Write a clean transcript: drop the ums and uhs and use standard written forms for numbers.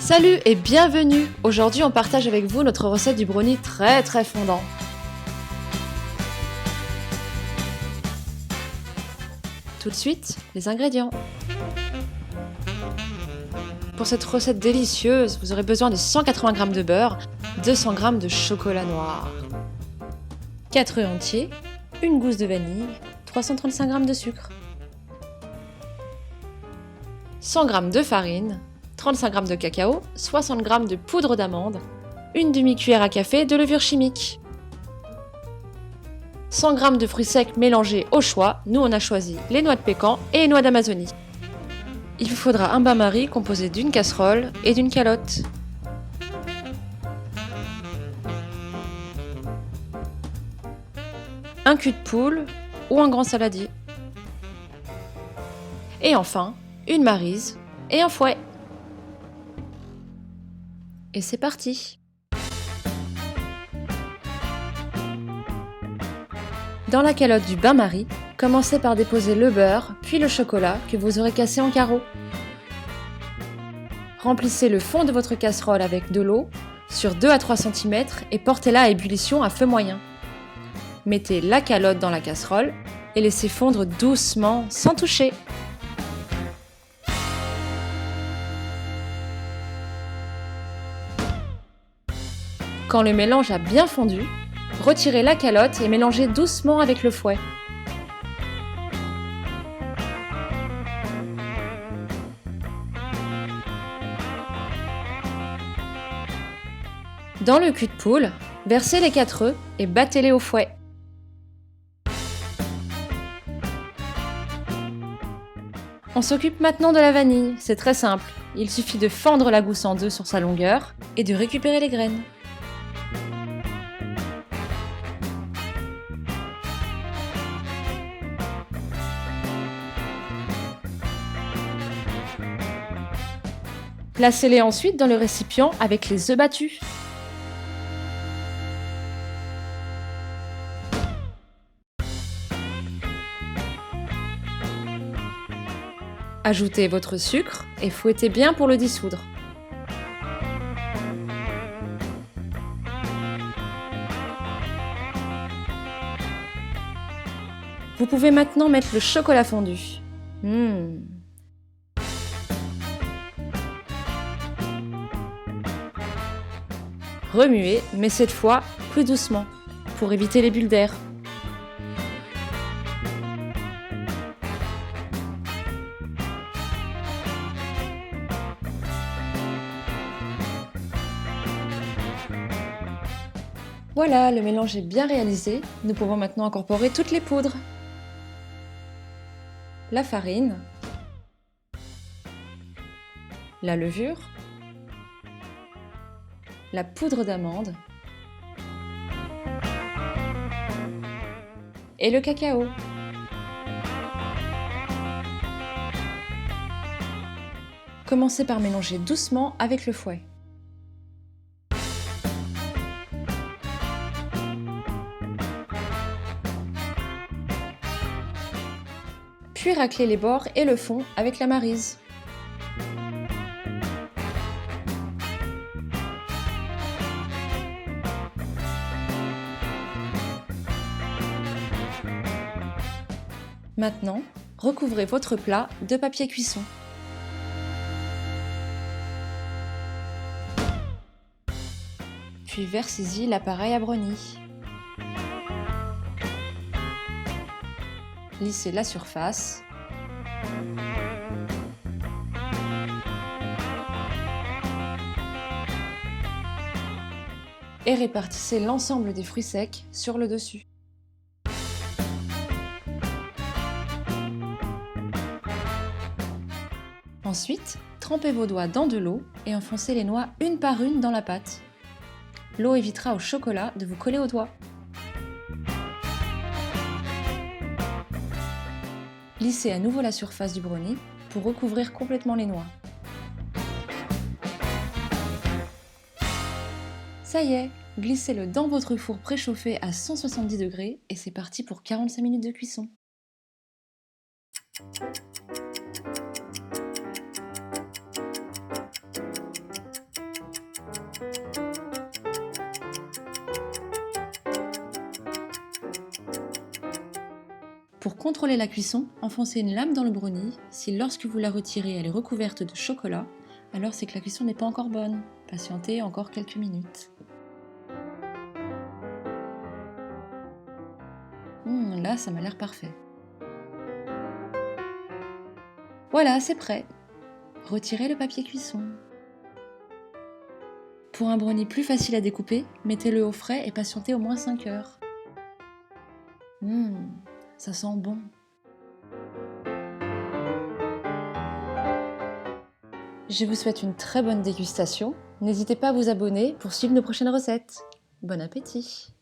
Salut et bienvenue! Aujourd'hui on partage avec vous notre recette du brownie très fondant. Tout de suite, les ingrédients. Pour cette recette délicieuse, vous aurez besoin de 180 g de beurre, 200 g de chocolat noir, 4 œufs entiers, une gousse de vanille, 335 g de sucre, 100 g de farine, 35 g de cacao, 60 g de poudre d'amande, une demi-cuillère à café de levure chimique, 100 g de fruits secs mélangés au choix. Nous on a choisi les noix de pécan et les noix d'Amazonie. Il vous faudra un bain-marie composé d'une casserole et d'une calotte. Un cul de poule ou un grand saladier. Et enfin, une maryse et un fouet. Et c'est parti! Dans la calotte du bain-marie, commencez par déposer le beurre, puis le chocolat que vous aurez cassé en carreaux. Remplissez le fond de votre casserole avec de l'eau sur 2 à 3 cm et portez-la à ébullition à feu moyen. Mettez la calotte dans la casserole et laissez fondre doucement sans toucher. Quand le mélange a bien fondu, retirez la calotte et mélangez doucement avec le fouet. Dans le cul de poule, versez les 4 œufs et battez-les au fouet. On s'occupe maintenant de la vanille, c'est très simple. Il suffit de fendre la gousse en deux sur sa longueur et de récupérer les graines. Placez-les ensuite dans le récipient avec les œufs battus. Ajoutez votre sucre et fouettez bien pour le dissoudre. Vous pouvez maintenant mettre le chocolat fondu. Remuez, mais cette fois plus doucement, pour éviter les bulles d'air. Voilà, le mélange est bien réalisé. Nous pouvons maintenant incorporer toutes les poudres. La farine, la levure, la poudre d'amande et le cacao. Commencez par mélanger doucement avec le fouet. Puis raclez les bords et le fond avec la maryse. Maintenant, recouvrez votre plat de papier cuisson. Puis versez-y l'appareil à brownie. Lissez la surface. Et répartissez l'ensemble des fruits secs sur le dessus. Ensuite, trempez vos doigts dans de l'eau et enfoncez les noix une par une dans la pâte. L'eau évitera au chocolat de vous coller aux doigts. Lissez à nouveau la surface du brownie pour recouvrir complètement les noix. Ça y est, glissez-le dans votre four préchauffé à 170 degrés et c'est parti pour 45 minutes de cuisson. Pour contrôler la cuisson, enfoncez une lame dans le brownie. Si lorsque vous la retirez, elle est recouverte de chocolat, alors c'est que la cuisson n'est pas encore bonne. Patientez encore quelques minutes. Là, ça m'a l'air parfait. Voilà, c'est prêt. Retirez le papier cuisson. Pour un brownie plus facile à découper, mettez-le au frais et patientez au moins 5 heures. Ça sent bon. Je vous souhaite une très bonne dégustation. N'hésitez pas à vous abonner pour suivre nos prochaines recettes. Bon appétit!